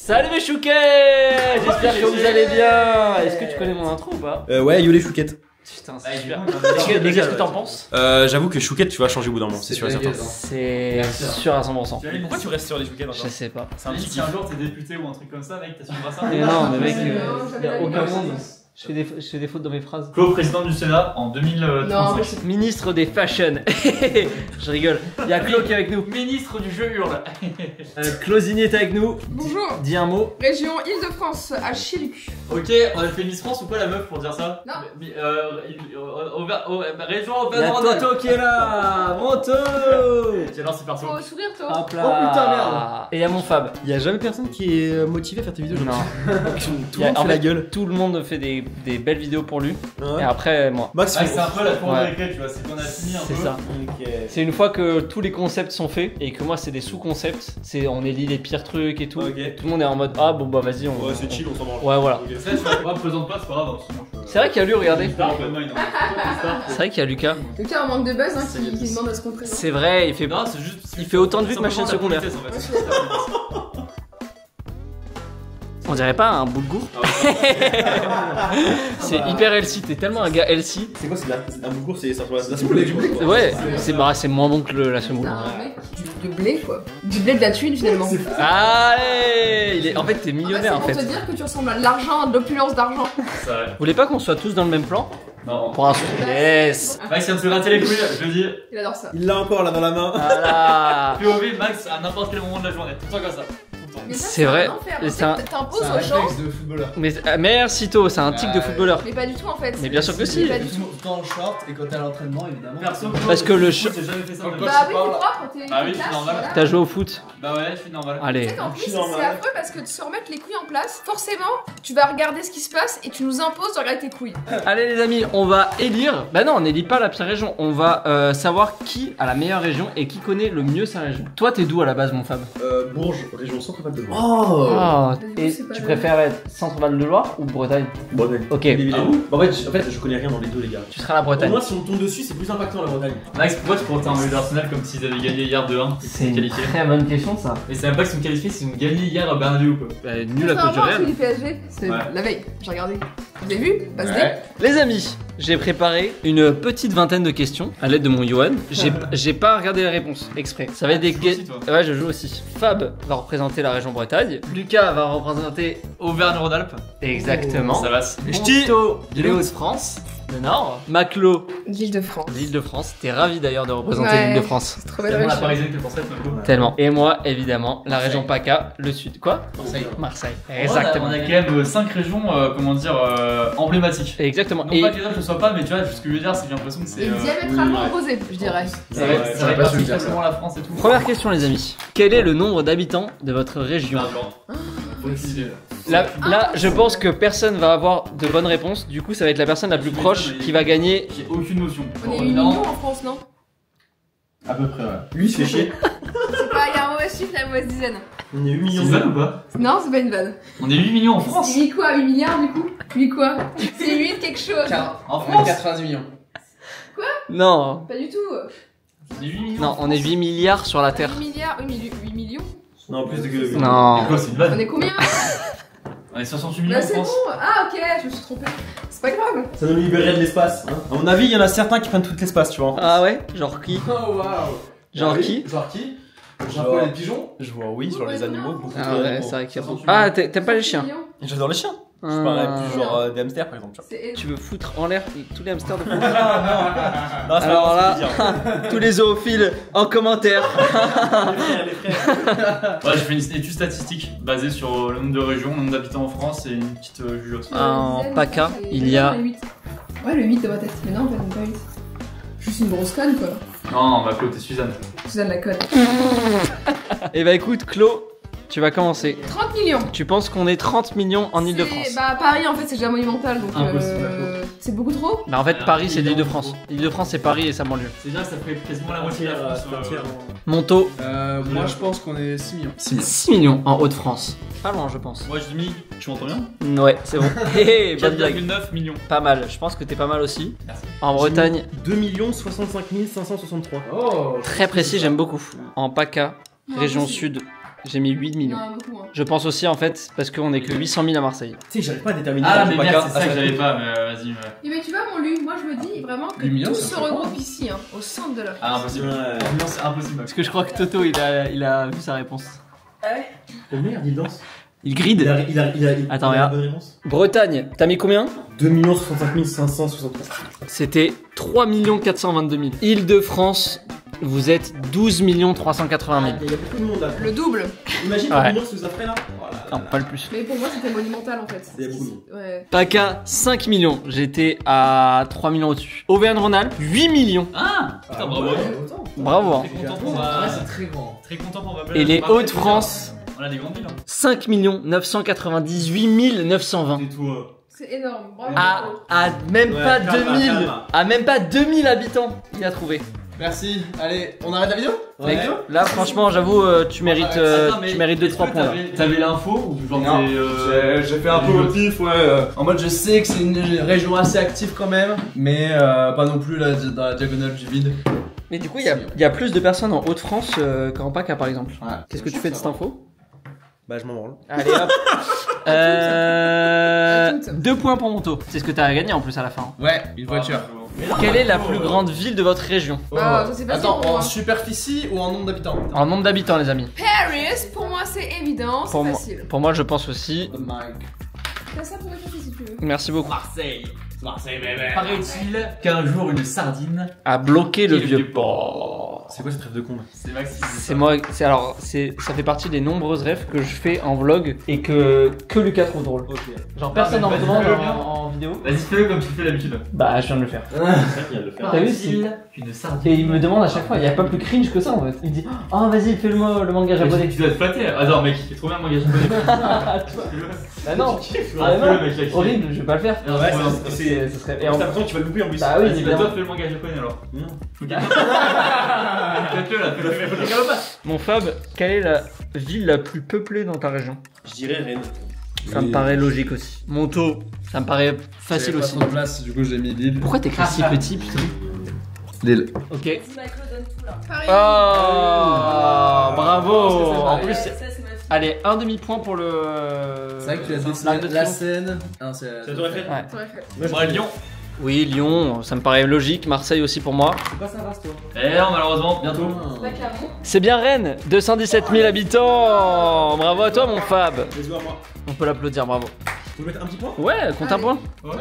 Salut mes chouquets. J'espère que vous allez bien. Est-ce que tu connais mon intro ou pas? Ouais, yo les chouquettes. Putain, c'est super. Qu'est-ce que t'en penses? J'avoue que chouquette, tu vas changer au bout d'un moment, c'est sûr et certain. C'est sûr à 100%. Pourquoi tu restes sur les chouquettes? Je sais pas. C'est un petit si un jour t'es député ou un truc comme ça, mec, t'assumeras ça? Mais non, mais mec, y'a aucun monde. Je fais des fautes dans mes phrases. Claude, président du Sénat en 2035. Ministre des fashion. Je rigole. Il y a Claude qui est avec nous. Ministre du jeu hurle. Claudine est avec nous. Bonjour. Dis un mot. Région Île-de-France, à Chiluc. Ok, on a fait Miss France ou pas la meuf pour dire ça? Non. Région Il y a Toto qui est là. Moto. Tiens, non, c'est perso. Faut sourire, toi. Hop là. Oh putain, merde. Et il y a mon Fab. Y a jamais personne qui est motivé à faire tes vidéos. Non. Tout le monde fait la gueule. Tout le monde fait des belles vidéos pour lui. Ouais. Et après, moi. Max, Ah, c'est un peu la cour de Ouais. récré, tu vois, c'est qu'on a fini un peu. C'est ça. Ok. C'est une fois que tous les concepts sont faits et que moi c'est des sous-concepts, c'est on élit les pires trucs et tout. Ok. Tout le monde est en mode ah bon bah vas-y on. Ouais, c'est chill, on s'en branle. Ouais voilà. Ok. Ça, tu vois, moi, présente pas, c'est pas grave. C'est vrai qu'il y a lui, regardez. C'est C'est vrai qu'il y a Lucas. Lucas, un manque de buzz hein, qui demande à ce qu'on présente. C'est vrai, il fait Non, c'est juste. Il fait autant de vues que ma chaîne secondaire. On dirait pas un boulgour. C'est hyper healthy, t'es tellement un gars healthy. C'est quoi, c'est un boulgour, c'est ça ressemble à la semoule du coup. Ouais, c'est moins bon que la semoule. T'as un mec, du blé quoi. Du blé de la thune finalement. Allez, en fait t'es En fait, millionnaire en c'est fait. pour te dire que tu ressembles à de l'argent, à de l'opulence d'argent. C'est vrai. Vous voulez pas qu'on soit tous dans le même plan? Non. Pour un yes. Max vient de se gratter les couilles, je le dis. Il adore ça. Il l'a encore là dans la main. Voilà. POV, Max, à n'importe quel moment de la journée. Tout le temps comme ça. Tout le temps. Mais ça, C'est vrai. un enfer. Et En c'est un- fait, T'imposes aux gens, de footballeur. Mais merci To, c'est un tic de footballeur. mais pas du tout en fait. Mais bien sûr que si. Pas du tout. Tout le temps en short et quand t'es à l'entraînement, évidemment. Perso, Parce que le j'ai jamais fait ça. de ma vie. Bah oui, t'es propre, t'es Ah oui, classe, c'est normal. voilà. T'as joué au foot? Bah ouais, je suis normal. Tu Allez. sais qu'en plus, Je suis normal. c'est affreux parce que de se remettre les couilles en place, forcément, tu vas regarder ce qui se passe et tu nous imposes de regarder tes couilles. Allez les amis, on va élire. Bah non, on n'élit pas la pire région. On va savoir qui a la meilleure région et qui connaît le mieux sa région. Toi, t'es d'où à la base, mon Fab? Bourges, région centre-val de Loire. Oh. Et c'est pas tu le- préfères être Centre-Val de Loire ou Bretagne? Bretagne. Ok, En fait, je connais rien dans les deux, les gars. tu seras à la Pour Bretagne. moi, si on tombe dessus, c'est plus impactant la Bretagne. Max, pourquoi tu portais un maillot d'Arsenal comme s'ils avaient gagné hier 2-1? C'est une qualifié. très bonne question ça. Mais c'est même pas qu'ils sont qualifiés, c'est qu'ils ont gagné hier à Bernabeu ou quoi. Bah, nul à cause du Contrairement à Real. celui du PSG, c'est Ouais. la veille, j'ai regardé. Vous avez vu? Passe D. Les amis, j'ai préparé une petite vingtaine de questions à l'aide de mon Johan. J'ai pas regardé les réponses exprès. Ça va être des Tu joues aussi, questions. toi. Ouais, je joue aussi. Fab va représenter la région Bretagne. Lucas va représenter Auvergne-Rhône-Alpes. exactement. Ça va. Monto, les Hauts-de-France, le Nord. Maclo, L'Île-de-France. l'Île-de-France. T'es ravi d'ailleurs de représenter Ouais. l'Île-de-France. C'est trop C'est belle vraiment la région. parisienne que pensait Maclo. Tellement. Et moi, évidemment, la région PACA, le Sud. Quoi? Marseille. Marseille. Exactement. Exactement. On a quand même 5 régions, comment dire, emblématiques. Exactement. Non Et pas que les autres ne soient pas, mais tu vois, ce que je veux dire, c'est que j'ai l'impression que c'est. Et diamétralement ouais. opposé, je dirais. Ça va être Ouais, ça va être pas su le parti dire, facilement la France et tout. première question, les amis. Quel est le nombre d'habitants de votre région? Là, je pense que personne va avoir de bonnes réponses. Du coup, ça va être la personne la plus proche qui va gagner. J'ai aucune notion. On est 8 millions en France, non? À peu près, ouais. Lui, il se fait chier. C'est pas, il y a un mauvais chiffre, il y a une mauvaise dizaine. On est 8 millions C'est de ça ou pas? Non, c'est pas une vanne. On est 8 millions en France. C'est 8 quoi? 8 milliards du coup? 8 quoi? C'est 8 quelque chose. En On est France 90 millions. Non, Pas du tout. On est 8 millions. non, on est 8 milliards sur la Terre. 8 milliards, 8 millions. Non, plus de que. Non. C'est quoi, c'est une On vanne? est combien? On est 68 millions Bah en c'est bon. France. Ah ok, je me suis trompée. C'est pas grave. Ça nous libérerait de l'espace. Hein. À mon avis, il y en a certains qui prennent tout l'espace, tu vois. Ah ouais? Genre qui? Oh waouh. Genre qui? Genre qui? Genre- Genre les pigeons. Je vois, oui, sur les animaux, beaucoup Ah trop ouais, d'animaux. c'est vrai qu'il y a 68 Ah, t'aimes pas les chiens? Millions. J'adore les chiens. Je Ah. parlerais plus genre des hamsters, par exemple. Tu vois. C'est Tu veux foutre en l'air tous les hamsters de France? Non, c'est Alors pas là, ce que je veux dire. tous les zoophiles en commentaire. Les frères. Ouais, j'ai fait une étude statistique basée sur le nombre de régions, le nombre d'habitants en France et une petite jugeote. En PACA, il y a- Ouais, le 8 dans ma tête. Mais non, pas 8. Je suis une grosse conne quoi. Non, ma Claude, t'es Suzanne. Suzanne la conne. Et bah écoute, Clo, tu vas commencer. 30 millions. Tu penses qu'on est 30 millions en Ile-de-France? C'est- Bah Paris en fait c'est déjà monumental donc Impossible, c'est beaucoup trop. Bah en fait, Alors, Paris c'est il est en l'Île-de-France. gros. L'Île-de-France c'est Paris et sa banlieue. C'est bien, ça fait quasiment la moitié de la France. Monto, Moi je pense qu'on est 6 millions. 6 millions en Haute-France. Pas loin, je pense. Moi, je dis, tu m'entends bien? Ouais, c'est bon. Hé, hé, bonne blague. 4,9 millions. Pas mal, je pense que t'es pas mal aussi. Merci. En Bretagne, 2 65 563. Oh. très précis, j'aime beaucoup. En PACA, région sud, J'ai mis 8 millions. Non, beaucoup moins. Je pense aussi en fait parce qu'on est que 800 000 à Marseille. Tu sais, j'arrive pas à déterminer. Ah, le mais Paca. merde, c'est ça que j'avais pas, mais vas-y. Ouais. Et mais tu vois, mon Lu, moi je me dis vraiment que 8 millions, tout ça se me fait regroupe ici, hein, au centre de la France. Ah, impossible. Ouais. Non, c'est impossible. Parce que je crois que Toto il a vu sa réponse. Ah ouais. Oh merde, il danse. Il gride. Attends, il a la regarde. bonne réponse. Bretagne, t'as mis combien? 2 65 563. C'était 3 422 000. Île-de-France, vous êtes 12 380 000. Il y a beaucoup de monde là. Le double. Imagine Ouais. le million ce que ça ferait là. Voilà. Non, pas le plus. Mais pour moi, c'était monumental en fait. Il y a beaucoup de monde. Ouais. PACA, 5 millions. J'étais à 3 millions au-dessus. Auvergne-Rhône-Alpes, 8 millions. Ah, putain, bravo. autant. Bravo. Hein. Très content pour Ouais, ma. c'est très grand. Très content pour ma. Et les Hauts-de-France, On a des grandes villes. 5 998 920. C'est tout. C'est énorme. Bravo. À même Ouais, pas calme, 2000. calme. À même pas 2000 habitants, il a trouvé. Merci. Allez, on arrête la vidéo? Mec, là franchement, j'avoue, tu mérites, tu mérites 2-3 points. Là. T'avais l'info ou genre Non, t'es, j'ai fait un peu au pif, ouais. En mode, je sais que c'est une région assez active quand même, mais pas non plus là, dans la diagonale du vide. Mais du coup, il y a plus de personnes en Hauts-de-France qu'en PACA par exemple. Ouais. Qu'est-ce que tu fais de cette info? Bah, je m'en branle. Allez hop. À toutes. 2 points pour Monto. C'est ce que t'as gagné en plus à la fin. Ouais, une voiture. Quelle est la plus grande ville de votre région? Ah, ça c'est facile Attends, pour moi. en superficie ou en nombre d'habitants? En nombre d'habitants, les amis. Paris, pour moi c'est évident, Pour c'est moi, facile. pour moi, je pense aussi. The mic. T'as ça pour réfléchir si tu veux. Merci beaucoup. Marseille. Marseille, bébé. Paraît-il qu'un jour une sardine. À bloquer le Et le vieux vieux port. C'est quoi cette rêve de con là? C'est Maxime. C'est moi, ça fait partie des nombreuses rêves que je fais en vlog et que Lucas trouve drôle. Ok. Genre personne n'en vas-y, demande fais-le bien. en vidéo. Vas-y, fais-le comme tu fais d'habitude. Bah, je viens de le faire. C'est vrai qu'il vient de le faire. T'as vu, Paraît-il qu'une sardine. Et il me demande à chaque fois, il n'y a pas plus cringe que ça en fait. Il me dit, oh vas-y, fais le manga japonais. Tu dois te flatter. Attends, mec, il est trop bien le manga japonais. Bah non, Ah, non, fais-le, mec, là, qui- horrible, je vais pas le faire. Non, Ouais, trop bien. Ce serait. Et T'as en- l'impression que tu vas le louper en plus. Bah oui, Vas-y, évidemment. toi, fais le manga japonais alors. Non. Fais-le là, fais-le. Mon Fab, quelle est la ville la plus peuplée dans ta région? Je dirais Rennes. Ça me paraît logique aussi. Monto, ça me paraît facile J'avais pas aussi. trop de place, du coup j'ai mis Lille. Pourquoi t'écris si petit, putain? Lille. Ok. Paris. Oh, bravo. c'est En pareil. plus, Ça, c'est ma fille. allez, un demi-point pour le. C'est vrai que tu as l'Arc dessiné de la Triomphe. scène. Ah, c'est. Ça t'aurait fait? Ouais. T'aurais fait. Moi, Lyon. Oui, Lyon, ça me paraît logique. Marseille aussi pour moi. C'est pas ça, reste toi. Eh non, malheureusement, bientôt. C'est pas Clermont. C'est bien Rennes, 217 000 habitants. Bravo à toi, mon Fab. Bisous à moi. On peut l'applaudir, bravo. Tu veux mettre un petit point? Ouais, compte un Allez. point. Ouais.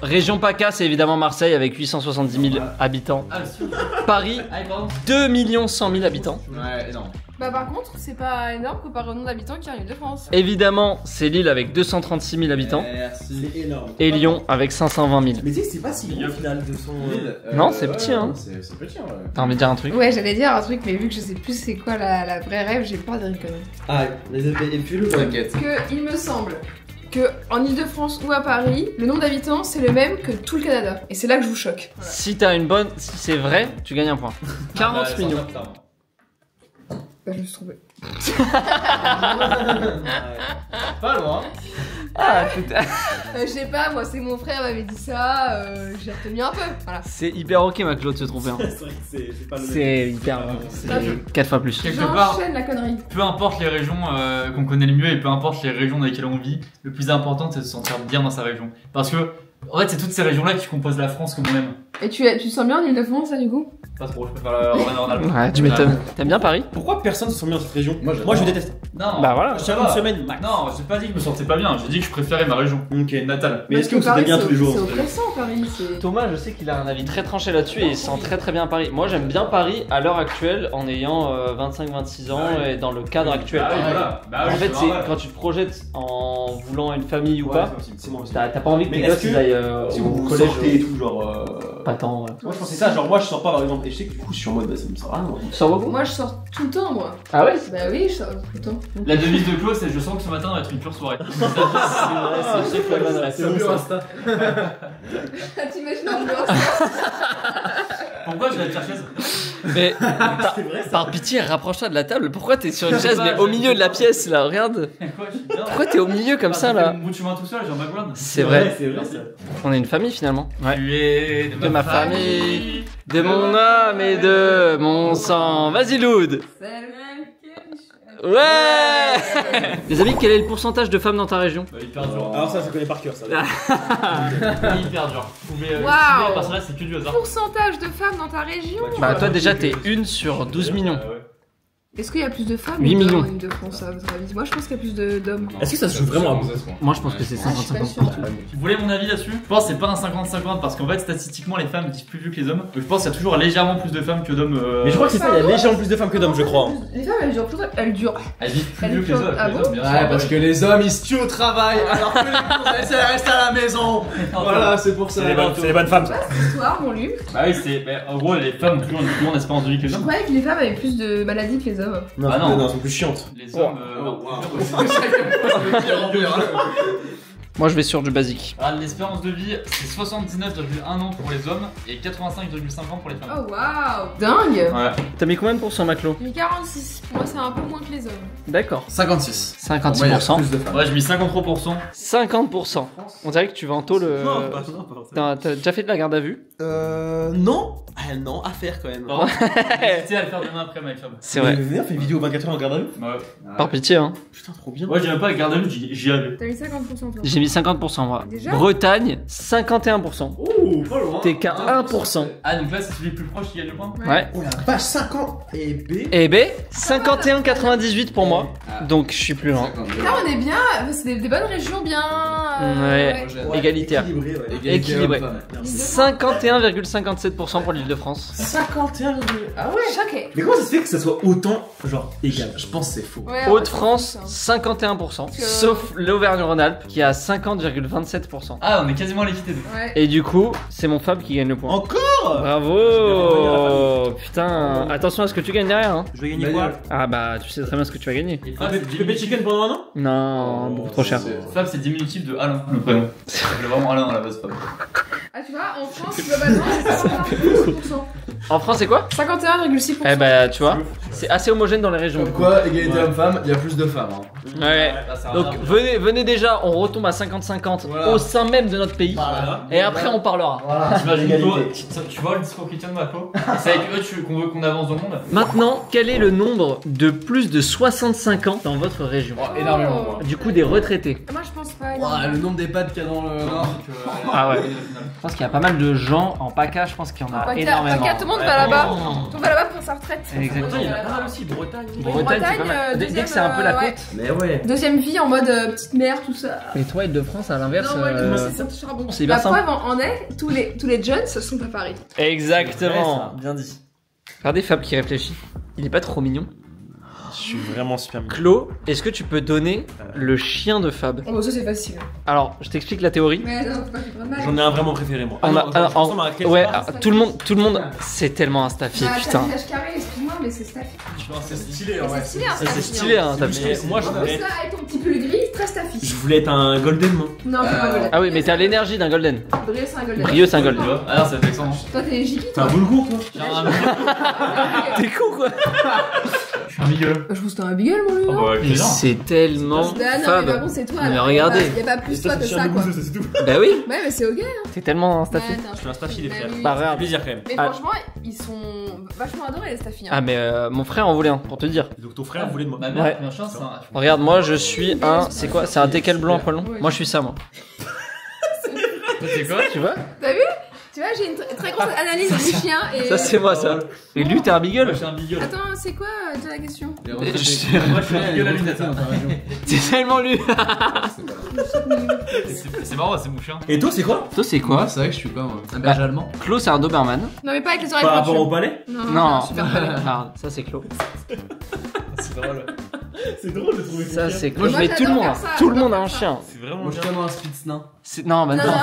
Région PACA, c'est évidemment Marseille avec 870 000 habitants. Ah, sûr. Paris, Ah, pardon. 2 100 000 habitants. Ouais, énorme. Bah par contre, c'est pas énorme comparé au nombre d'habitants qu'il y a en Ile-de-France. Évidemment, c'est Lille avec 236 000 habitants. Merci. C'est énorme. Et Lyon avec 520 000. Mais tu sais, c'est pas si grand au final de son. Lille. Non, c'est petit, hein. C'est petit, ouais. T'as envie de dire un truc? Ouais, j'allais dire un truc, mais vu que je sais plus c'est quoi la vraie rêve, j'ai peur de dire une connerie. Ah, et puis le T'inquiète. Que il me semble que en Ile-de-France ou à Paris, le nombre d'habitants c'est le même que tout le Canada. Et c'est là que je vous choque. Voilà. Si t'as une bonne, si c'est vrai, tu gagnes un point. 40 millions. Bah, je me suis trompée. Pas loin. Ah, tout- Je sais pas, moi c'est mon frère m'avait dit ça, j'ai retenu un peu. Voilà. c'est hyper ok, ma Claude, de se tromper. hein. C'est vrai que c'est pas le même. C'est hyper. C'est 4 fois plus. Quelque part, J'enchaîne la connerie. peu importe les régions qu'on connaît le mieux et peu importe les régions dans lesquelles on vit, le plus important c'est de se sentir bien dans sa région. Parce que, en fait, c'est toutes ces régions-là qui composent la France comme on aime. Et tu te sens bien en Ile-de-France là du coup? Pas trop, je préfère la Rhône-Alpes. Ouais, tu m'étonnes. T'aimes bien Paris? Pourquoi personne se sent bien dans cette région? Moi, j'adore. je déteste. Non, Bah voilà. Je ça tiens va. une semaine max. Non, j'ai pas dit que je me sentais pas bien, j'ai dit que je préférais ma région Ok. natale. Mais est-ce que vous sentez bien tous les jours? C'est oppressant Paris, c'est. Thomas, je sais qu'il a un avis très tranché là-dessus et il sent très très bien Paris. Moi, j'aime bien Paris à l'heure actuelle en ayant 25-26 ans Ah oui. et dans le cadre actuel. Ah oui, voilà. Bah oui, En fait, c'est normal. quand tu te projettes en voulant une famille ou Ouais, pas, c'est possible, c'est moi aussi. t'as pas envie que Mais tes est-ce gosses que- ils aillent Si au vous collège. sortez et tout, genre. Pas tant, ouais. Moi je pensais ça, genre moi je sors pas par exemple, et je sais que du coup je suis en mode bah ça me sert à rien. Tu sors beaucoup? Moi je sors tout le temps moi. Ah ouais? Bah oui, je sors tout le temps. La devise de Claude, c'est je sens que ce matin va être une pure soirée. C'est vrai, c'est sûr que la bonne reste. C'est mieux Insta. T'imagines l'ambiance? Pourquoi j'ai la pire chaise? Mais C'est vrai ça. par pitié, rapproche-toi de la table. Pourquoi t'es sur une chaise mais au milieu de la pièce là? Regarde. Quoi, je suis bien. Pourquoi t'es au milieu comme ça là? Mon bout de chemin tout seul, j'ai un background. C'est vrai. C'est vrai ça. On est une famille finalement. Ouais. Tu es De ma famille, de mon âme et de mon sang. Vas-y, Loud. Ouais. Les amis, quel est le pourcentage de femmes dans ta région? Hyper dur. Alors ça, je connais par cœur, ça. Hyper dur. Vous pouvez Waouh. estimer, parce que là, c'est que du hasard. Pourcentage de femmes dans ta région. Bah toi déjà t'es 1 sur 12 millions. Ouais. Est-ce qu'il y a plus de femmes 8 ou d'hommes millions. en Ile-de-France à votre avis? Moi je pense qu'il y a plus d'hommes. Est-ce que ça se joue vraiment à bout? Moi je pense que c'est Ah, je suis pas 50-50 sûre. partout. Vous voulez mon avis là-dessus? Je pense que c'est pas un 50-50 parce qu'en fait, statistiquement, les femmes vivent plus vieux que les hommes. Donc je pense qu'il y a toujours légèrement plus de femmes que d'hommes. Mais je crois que c'est ça, il y a légèrement plus de femmes que d'hommes, je crois. Les femmes elles durent plus. Elles durent. Elles vivent plus Elles vieux que les vivent- hommes. ah les bon hommes, bien sûr. Ouais, parce que les hommes ils se tuent au travail alors que les elles restent à la maison. Voilà, c'est pour ça. C'est les bonnes femmes, ça. Histoire, mon Luc. Bah oui, c'est. Mais en gros, les femmes ont toujours une plus grande espérance de vie que les Je hommes. croyais que les femmes avaient plus de maladies que les hommes. Non, Ah non. non, elles sont plus chiantes. Les hommes. non. Moi je vais sur du basique. Alors, l'espérance de vie, c'est 79,1 ans pour les hommes et 85,5 ans pour les femmes. Oh waouh. Dingue. Ouais. T'as mis combien de pourcents Maclo? J'ai mis 46. Pour moi c'est un peu moins que les hommes. D'accord. 56. 56%. Plus de femmes. Ouais, j'ai mis 53%. 50%. On dirait que tu vas en taux le... Non, pas ça. T'as déjà fait de la garde à vue? Non. Non, à faire quand même. N'hésitez à le faire demain après, ma femme. C'est vrai. Venez, on fait une vidéo 24 heures en garde à vue. Ouais. Par pitié hein. Putain, trop bien. Moi, j'irais pas garder à vue, j'y avais. T'as mis 50% toi. J'ai mis 50% moi. Déjà Bretagne, 51%. Oh, pas loin. T'es qu'à 1%. Ah, donc là, c'est celui le plus proche qui gagne le point. Ouais. Oh la vache, 50 et B. Et B, 51,98 pour moi. Donc je suis plus loin. Là on est bien. C'est des bonnes régions bien. Ouais. Égalitaire. Équilibré, ouais. Équilibré. Hommes-femmes. 51,57% pour l'Île-de-France. 51. Ah ouais. Choqué. Mais comment ça se fait que ça soit autant, genre, égal? Je pense que c'est faux. Ouais, Haute-France, c'est 51%. que- Sauf l'Auvergne-Rhône-Alpes qui a 50,27%. Ah, on est quasiment à l'équité. ça. Ouais. Et du coup, c'est mon Fab qui gagne le point. Encore? Bravo! Putain, attention à ce que tu gagnes derrière. Hein. Je vais gagner quoi? Ah bah, tu sais très bien ce que tu vas gagner. Et Un Fab, c'est bébé chicken pendant un an? Non, beaucoup trop cher. Fab, c'est diminutif de Alain, le prénom. C'est vraiment Alain à la base, Fab. Ah tu vois, en France globalement c'est 51%. En France, c'est quoi? 51,6%. Eh bah, tu vois, c'est assez homogène dans les régions. Comme quoi, égalité homme-femme, il y a plus de femmes. Hein. Ouais. Là, ça a Donc rien. venez déjà, on retombe à 50-50 Voilà. au sein même de notre pays. Voilà. Et après, on parlera. Voilà. T'imagines Égalité. toi, tu vois le discours chrétien de Macron? C'est avec eux qu'on veut qu'on avance dans le monde? Maintenant, quel est le nombre de plus de 65 ans dans votre région? Oh, énormément. Moi. Du coup, des retraités. Moi je pense pas. Ouah, le nombre d'EHPAD qu'il y a dans le Nord. Ah ouais. Je pense qu'il y a pas mal de gens en PACA, je pense qu'il y en a énormément. Tout le monde va là-bas. Tout le monde va là-bas pour sa retraite. Exactement. Il y en a pas mal aussi, Bretagne. Bretagne, c'est pas mal. Dès que c'est un peu la côte. Mais ouais. Deuxième vie en mode petite mère, tout ça. Et toi, Île-de-France, à l'inverse. Non, moi, c'est un charbon. c'est bien La simple. preuve en est, tous les jeunes sont à Paris. Exactement. Bien dit. Regardez Fab qui réfléchit. Il est pas trop mignon. Je suis vraiment super mignon. Claude, est-ce que tu peux donner le chien de Fab? Oh, ça c'est facile. Alors, je t'explique la théorie. Mais non, faut pas faire de mal. J'en ai un vraiment préféré, moi. On a- non, je alors, ressemble à quel ouais, sport? tout le monde, c'est tellement un staffier, Ah, putain. t'as visage carré, excuse-moi, mais c'est staffy. C'est stylé, Mais c'est stylé un C'est staffy. stylé, hein, Mais staffier. moi, je En plus voulais, là, avec ton petit pull gris, très staffy. je voulais être un golden, moi. Non, c'est pas golden. Ah oui, mais t'as l'énergie d'un golden. Brieux, c'est un golden. Brieux, c'est un Tu golden. vois? Ah non, c'est vexant. Toi, t'es Jiki, T'es un toi. boulgour, toi. J'ai un T'es con quoi? Je suis un miguel. Je trouve que c'était un bigel, mon lui. Oh bah, avec Mais plaisir. c'est tellement Ah non, mais Fab. par contre, c'est toi. Mais là. regardez. Y a pas plus toi que ça, quoi. c'est tout. Bah oui, Ouais, mais c'est ok. Hein. t'es tellement un staffier. Ouais, Je suis un staffy, les Bah frères. oui. Bah Ça fait regarde. plaisir quand même. Mais Ah. franchement, ils sont vachement adorés, les staffis. Ah mais mon frère en voulait un, pour te dire. Donc ton frère voulait de moi. Ma mère, Ouais. un chien, c'est un. Regarde, moi je suis un, c'est quoi? C'est un teckel blanc à poil long. Ouais. Moi je suis ça, moi. Toi, c'est quoi? Tu vois? T'as vu? Tu vois, j'ai une très grosse analyse du chien et. Ça c'est moi ça. Et lui t'es un Moi, beagle. je suis un bigueule. Attends, c'est quoi déjà la question? Les Moi, je suis un bigueule à lunettes. C'est tellement lui. C'est marrant, c'est mon chien. Et toi, c'est quoi? Toi c'est quoi? C'est vrai que je suis pas moi. Un berger allemand. Claude c'est un Doberman. Non, mais pas avec les oreilles Par rapport au pointues. palais? Non. Super palais. Ah, ça c'est Claude. C'est drôle. C'est drôle de trouver Ça c'est Claude. Moi, Mais tout le j'adore monde, faire ça, tout le monde a j'adore un faire chien. C'est vraiment Moi je bien. suis un spitz nain. Non, bah Non, non. non.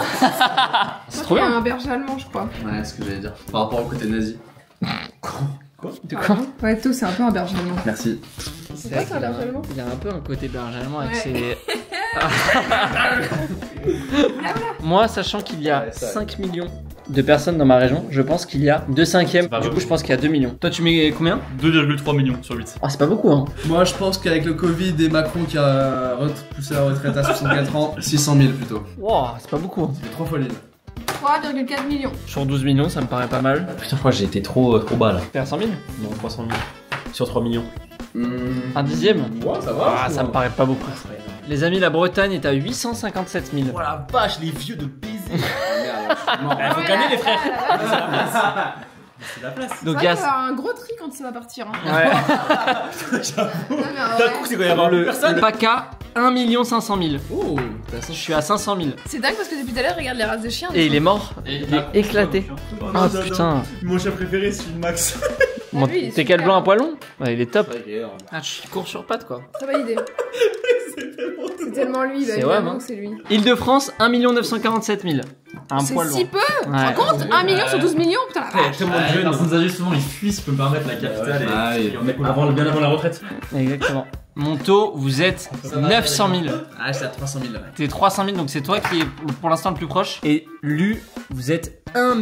C'est trop Il y a bien. un berger allemand, je crois. Ouais, c'est ce que j'allais dire. Par rapport au côté nazi. De quoi? Ouais, toi, c'est un peu un berger allemand. Merci. C'est quoi ça, un berger allemand? Il y a un peu un côté berger allemand avec Ouais. ses. Voilà. Moi, sachant qu'il y a Ouais, ça, 5 millions de personnes dans ma région, je pense qu'il y a 2/5. pas Du coup, beaucoup. je pense qu'il y a 2 millions. Toi, tu mets combien? 2,3 millions sur 8. Ah, c'est pas beaucoup, hein. Moi je pense qu'avec le Covid et Macron qui a poussé la retraite à 64 ans, 600 000 plutôt. Wow, c'est pas beaucoup. Hein. C'est trop folie. 3,4 millions. Sur 12 millions, ça me paraît pas mal. Putain, je crois que j'ai été trop bas là. Faire 100 000? Non, 300 000. Sur 3 millions. Un dixième? Ouais, ça va. Ah, ça me paraît pas beaucoup. Les amis, la Bretagne est à 857 000. Oh la vache, les vieux de baiser. Ah Faut ouais, gagner les là, frères. là, là, là. C'est la place. C'est Donc vrai il y a... qu'il va y avoir un gros tri quand ça va partir. Hein. Ouais. Non, mais en D'un vrai, coup, c'est quoi, il y avoir Le personne. PACA, 1 500 000. Oh, Je suis à 500 000. c'est dingue parce que depuis tout à l'heure, regarde les races de chiens. Et il est mort. Et Il est éclaté. Ah putain. Mon chat préféré, c'est une Max. Bon, lui, il est t'es quel super. blanc à poil long? Ouais, il est top. Ah, je cours sur pattes quoi. Très bonne idée. C'est tellement lui, bah, C'est évidemment ouais, que c'est lui. Île-de-France, 1 947 000. Un C'est poil long. si peu. Tu te Ouais. rends compte 1 million sur 12 millions, putain la vache. Tellement Les jeune. personnes âgées, souvent, ils fuient, ça peut me permettre la capitale. Ah et oui. on est Bien avant la retraite. Exactement. Mon taux, vous êtes 900 000. Ah, c'est à 300 000 là. T'es 300 000, donc c'est toi qui est pour l'instant le plus proche. Et Lu, vous êtes 1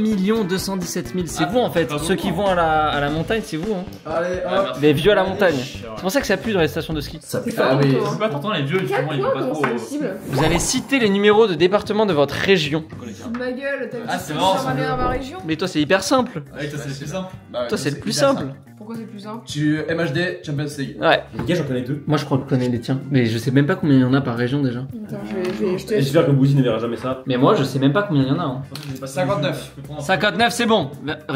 217 000. C'est Ah, vous en fait. pas Ceux beaucoup, qui vont à la montagne, c'est vous. Hein. Allez, Ouais, hop. merci. Les vieux à la montagne. C'est pour ça que ça pue dans les stations de ski. Ça C'est Ah pas oui. longtemps, hein. Pourtant, les vieux, justement, 4 ils vont points, pas comment trop. c'est possible? Vous allez citer les numéros de département de votre région. De ma gueule, t'as Ah, dit c'est que marrant, ça va ça. bien dans ma région. Mais toi, c'est hyper simple. Ouais, ça, c'est plus simple. Bah ouais, Toi, c'est le plus hyper simple. Pourquoi c'est plus simple? Tu MHD Champions League. Ouais. Les gars, j'en connais deux. Moi, je crois que je connais les tiens. Mais je sais même pas combien il y en a par région déjà. Attends, je te laisse. J'espère que Bouzy ne verra jamais ça. Mais moi, je sais même pas combien il y en a. Hein. 59. 59, c'est bon.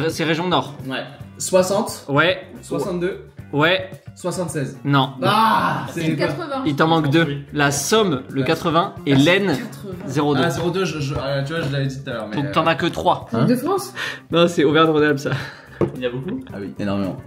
C'est région nord. Ouais. 60. Ouais. 62. Ouais. 76. Non. Ah, C'est 80. Il t'en manque deux. La Somme, le 80, et l'Aisne, 02. Ah, 02, tu vois, je l'avais dit tout à l'heure. Mais Donc t'en as que 3. L'île de France? Non, c'est Auvergne-Rhône-Alpes ça. Il y a beaucoup. Ah oui, énormément.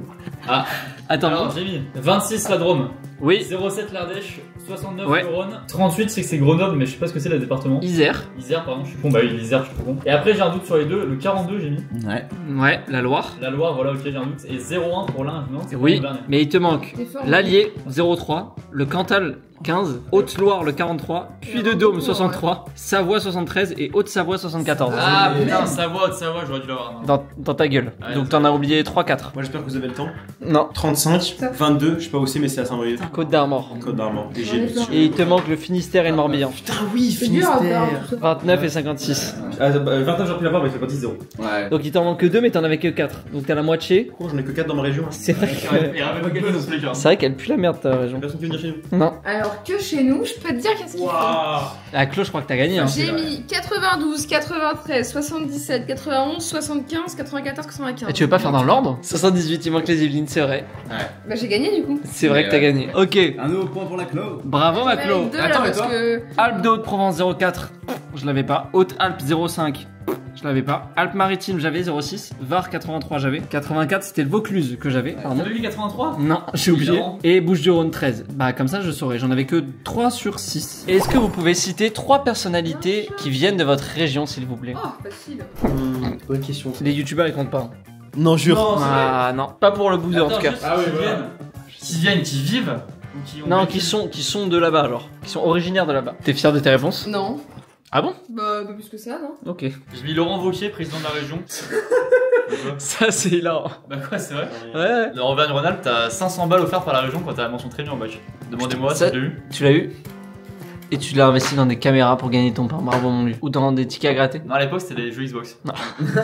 Attends. Alors, j'ai mis 26 la Drôme, Oui. 07 l'Ardèche, 69 Ouais. le Rhône, 38 c'est que c'est Grenoble, mais je sais pas ce que c'est le département. Isère. Isère, pardon, je suis con, bah oui, l'Isère, je suis con. Et après, j'ai un doute sur les deux, le 42, j'ai mis. Ouais. Ouais, la Loire. La Loire, voilà, ok, j'ai un doute. Et 01 pour l'Ain, non c'est Oui, Auvergne. mais il te manque T'es fort. l'Allier, 03, le Cantal, 15, Haute-Loire, le 43, Puy-de-Dôme, 63, Savoie, 73 et Haute-Savoie, 74. Ah Mais- putain, Savoie, Haute-Savoie, j'aurais dû l'avoir. non. Dans ta gueule. Ouais, Donc c'est t'en as oublié 3-4. Moi, j'espère que vous avez le temps. Non. 35, 22, je sais pas où c'est, mais c'est à Saint-Brieuc. Côte d'Armor. Côte d'Armor. Et J'en j'ai ai lu peur. dessus. Et il te manque le Finistère et le Morbihan. Putain, oui, C'est dur à faire. 29 et 56. Ah, 29, j'aurais pu l'avoir, mais c'est pas 10-0. Ouais. Donc il t'en manque que 2, mais t'en avais que 4. Donc t'as la moitié. J'en ai que 4 dans ma région. C'est vrai Il y avait pas gagné dans tous les cas. C'est vrai qu'elle pue la merde ta région. Personne qui veut venir chez nous. Non. Alors que chez nous, je peux te dire qu'est-ce qu'il faut. À Clos, je crois que t'as gagné. Hein. J'ai mis 92, 93, 77, 91, 75, 94, 95. Et tu veux pas faire dans l'ordre 78, il manque les Yvelines, c'est vrai. Bah j'ai gagné du coup. C'est vrai Mais que t'as gagné. Ok. Un nouveau point pour la Clo. Bravo J'en Maclo. avais deux, là, Attends, et parce toi que... Alpes de Haute-Provence 04, je l'avais pas. Haute-Alpes 05, je l'avais pas. Alpes-Maritimes j'avais 06. Var 83 j'avais. 84 c'était le Vaucluse que j'avais, pardon. T'as vu 83? Non, j'ai oublié. Évidemment. Et Bouches-du-Rhône 13. Bah comme ça je saurais, j'en avais que 3 sur 6. Est-ce que vous pouvez citer 3 personnalités qui viennent de votre région s'il vous plaît? Oh, facile. Bonne question. Les youtubeurs ils comptent pas. Non, jure. Ah non, pas pour le boozer en tout cas. Ah oui, voilà. Qui viennent, qui vivent ou qui ont Non, vécu. qui sont de là-bas alors. Qui sont originaires de là-bas. T'es fier de tes réponses? Non. Ah bon? Bah pas plus que ça, non. Ok. J'ai mis Laurent Wauquiez, président de la région. Ça c'est hilarant. Bah quoi, c'est vrai. Ouais. Dans Auvergne-Rhône-Alpes, t'as 500 balles offertes par la région quand t'as la mention très bien en bac. Demandez-moi si Ça- je l'ai eu. Tu l'as eu? Et tu l'as investi dans des caméras pour gagner ton pain, bravo mon lui. Ou dans des tickets à gratter? Non, à l'époque, c'était les jeux Xbox. Non.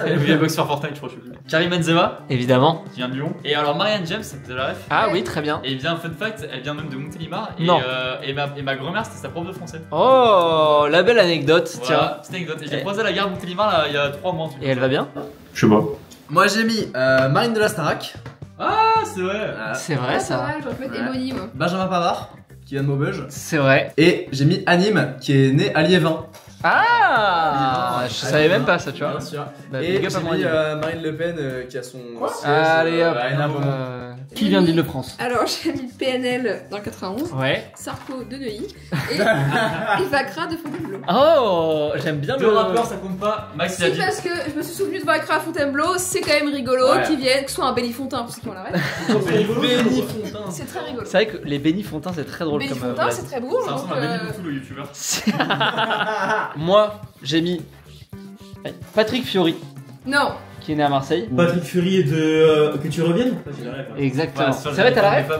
Les Xbox sur Fortnite, je crois, je sais plus. Karim Benzema, Évidemment. qui vient de Lyon. Et alors, Marianne James, c'est de la ref. Ah oui, très bien. Et il vient, fun fact, elle vient même de Montélimar. Et, Non. et ma grand-mère, c'était sa prof de français. Oh, la belle anecdote, tiens. Voilà, petite anecdote. Et j'ai croisé à la gare de Montélimar là, il y a 3 mois. un truc Et elle comme va bien? Je sais pas. Moi j'ai mis Marine de la Starac, ça. Ah, c'est vrai. C'est vrai c'est ça. vrai, j'aurais pu être Ouais. Ebony, moi. Benjamin Pavard, qui vient de Maubeuge, C'est vrai. et j'ai mis Anime, qui est né à Liévin. Ah, je savais même pas ça, tu vois. Bien sûr. Bah, Et big up à j'ai moi, mis Anime. Marine Le Pen, qui a son siège, Allez hop. à Hénin-Beaumont. Qui vient d'Île-de-France? Alors j'ai mis PNL dans le 91, Ouais. Sarko de Neuilly et Ivacra de Fontainebleau. Oh, j'aime bien Deux rappeurs, ça compte pas. Max, il a Si dit. parce que je me suis souvenu de Vacra à Fontainebleau, c'est quand même rigolo Ouais. qu'ils viennent, que ce soit un Bélifontain pour ceux qui ont la rêve. Béni Fontaine. C'est très rigolo. C'est vrai que les bénis-fontins c'est très drôle comme Bélifontain, blague. c'est très beau. Ça donc, ressemble à Benny Boutou, le youtubeur. Moi, j'ai mis Patrick Fiori, Non, qui est né à Marseille. Patrick Fury et de. Que tu reviennes. Exactement. Ouais, c'est vrai, t'as la ref?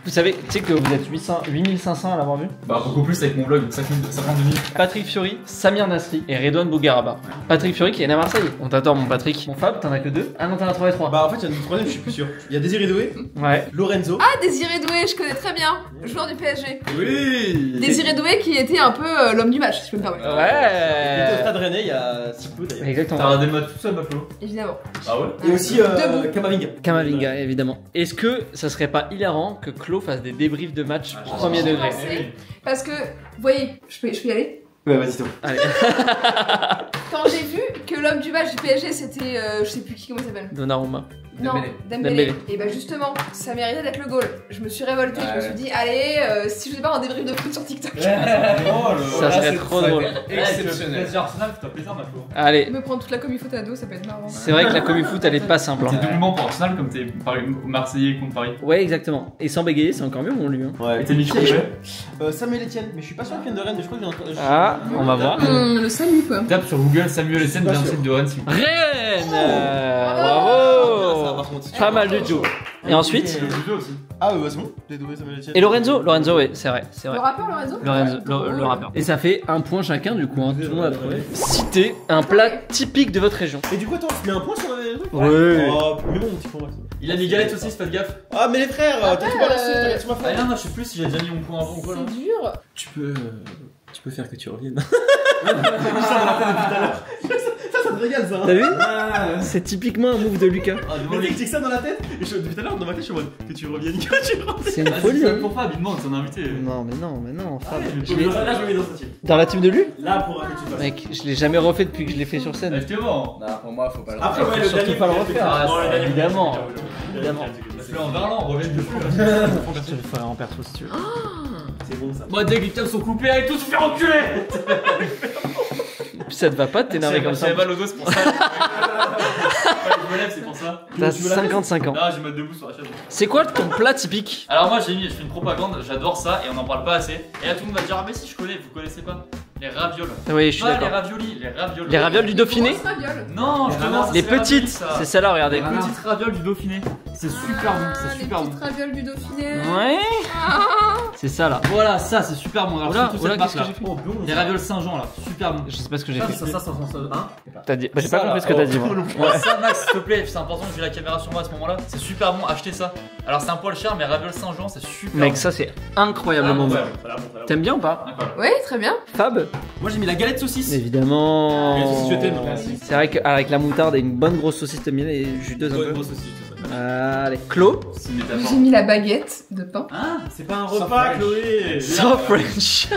Vous savez, tu sais que vous êtes 8500 à l'avoir vu. Bah, beaucoup plus avec mon vlog, 52 000. Patrick Fiori, Samir Nasri et Redouane Bougaraba. Patrick Fiori qui est né à Marseille. On t'adore, mon Patrick. Mon Fab, t'en as que 2. Ah non, t'en as trouvé 3. Bah en fait il y en a une troisième, je suis plus sûr. Il y a Désiré Doué, Ouais. Lorenzo. Ah, Désiré Doué, je connais très bien. Joueur du PSG. Oui. Désiré Doué qui était un peu l'homme du match, si je peux me permettre. Il était au Ouais. Stade Rennais il y a si peu d'ailleurs. T'as Exactement. regardé le match tout seul, Buffalo? Évidemment. Ah ouais? Et aussi Debout. Kamavinga. Kamavinga, évidemment. Est-ce que ça serait pas hilarant que Claude fasse des débriefs de match Ah, premier j'en ai degré? pensé. Parce que, vous voyez, je peux y aller. Ouais vas-y toi. Allez. Quand j'ai vu que l'homme du match du PSG c'était, je sais plus qui, comment il s'appelle. Donnarumma. Non, Dembélé. Dembélé. Et bah justement, ça méritait d'être le goal. Je me suis révoltée, je me Ouais. suis dit, allez, si je fais pas un débrief de foot sur TikTok, Ça serait trop drôle. Exceptionnel. PSG Arsenal, t'as plaisir, Buffalo. Allez. me prendre toute la commu foot à dos, ça peut être marrant. C'est vrai que la commu foot elle est pas simple. T'es Hein. doublement pour Arsenal comme t'es Marseillais contre Paris. Ouais, exactement. Et sans bégayer, c'est encore mieux, mon lui. Hein. Ouais. Et t'es micro, ouais. Samuel Etienne, mais je suis pas sûr qu'il vienne de Rennes, mais je crois que j'ai Ah, on va voir. Le salut quoi. Tape sur Google Samuel Etienne, Pas bien sûr. site de Rennes, s'il vous plaît. Rennes Ça, Bravo par contre. Pas mal du tout. Et ensuite Le jeu aussi. Ah ouais c'est bon. J'ai doué Samuel Etienne. Et Lorenzo Lorenzo, ouais, c'est vrai, c'est vrai. Le rappeur Lorenzo Le rappeur. Et ça fait un point chacun du coup, hein. Tout le monde a trouvé. Citez un plat typique de votre région. Et du coup attends, on se met un point sur le truc. Ouais. Oh, mais bon, mon petit point Max. Il a mis galette aussi, faites gaffe. Ah mais les frères, t'as tout balancé, t'as sur ma Ah feuille. non, je sais plus si j'ai déjà mis mon point avant ou quoi là. C'est dur. Tu peux faire que tu reviennes. Ça te régale ça. T'as vu C'est typiquement un move de Lucas. Ah, Mais tu sais que ça dans la tête. Et depuis tout à l'heure dans ma tête je suis en mode que tu reviennes, que tu reviennes. C'est une Vas-y, folie. c'est Hein. pour Fab, il demande, c'est un invité. Non, mais non, Fab. je Je l'ai- Là je me mets dans cette team. Dans la team de lui Là pour que tu fasses. Mec, je l'ai jamais refait depuis que je l'ai fait sur scène. Justement. Non, pour moi, faut pas le Après ouais le Surtout dernier. pas le refaire. Ah, Non, le dernier. Évidemment. Évidemment. Fais en verlan, on revient dessus. Je le ferai en perso si tu veux. C'est bon ça. Moi, dès que les câbles sont coupés, allez tous vous faire enculer. Puis ça te va pas de t'énerver comme ça. J'avais mal au dos, c'est pour ça. Je me lève, c'est pour ça. T'as 55 ans. Non, je vais mettre debout sur la chaise. C'est quoi ton plat typique? Alors moi, je fais une propagande, j'adore ça et on en parle pas assez. Et là, tout le monde va dire, ah mais si je connais, vous connaissez pas. Les ravioles. Oui, je suis Pas les d'accord. raviolis, les ravioles. Les ravioles du Dauphiné? Grosse raviole. Non, justement, ça, Les c'est raviolis, petites, ça. c'est celle-là, regardez. Les petites ravioles du Dauphiné. C'est super bon, c'est super Les bon. petites ravioles du Dauphiné. Ouais, Ah. c'est ça là. Voilà, ça c'est super bon. Alors Oula, surtout oula, cette marque qu'est-ce là. que j'ai fait? Les ravioles Saint-Jean là, super bon. Je sais pas ce que j'ai Ça, fait. T'as dit. Bah, j'ai Ça, pas compris là. ce que t'as dit moi. Ouais, ça Max, s'il te plaît, c'est important que j'ai la caméra sur moi à ce moment-là. C'est super bon, achetez ça. Alors c'est un poil cher, mais ravioles Saint-Jean, c'est super Mec, bon. ça c'est incroyablement bon. Ah, T'aimes bien ou pas? Incroyable. Oui, très bien. Fab? Moi j'ai mis la galette saucisse. Évidemment. Galette saucisse, je t'aime. C'est vrai qu'avec la moutarde et une bonne grosse saucisse de miel et juteuse un Ouais, peu. grosse saucisse, tout ça. Allez, Clo. C'est une métaphore. J'ai mis la baguette de pain. Hein? C'est pas un Soft repas, French. Chloé. So French.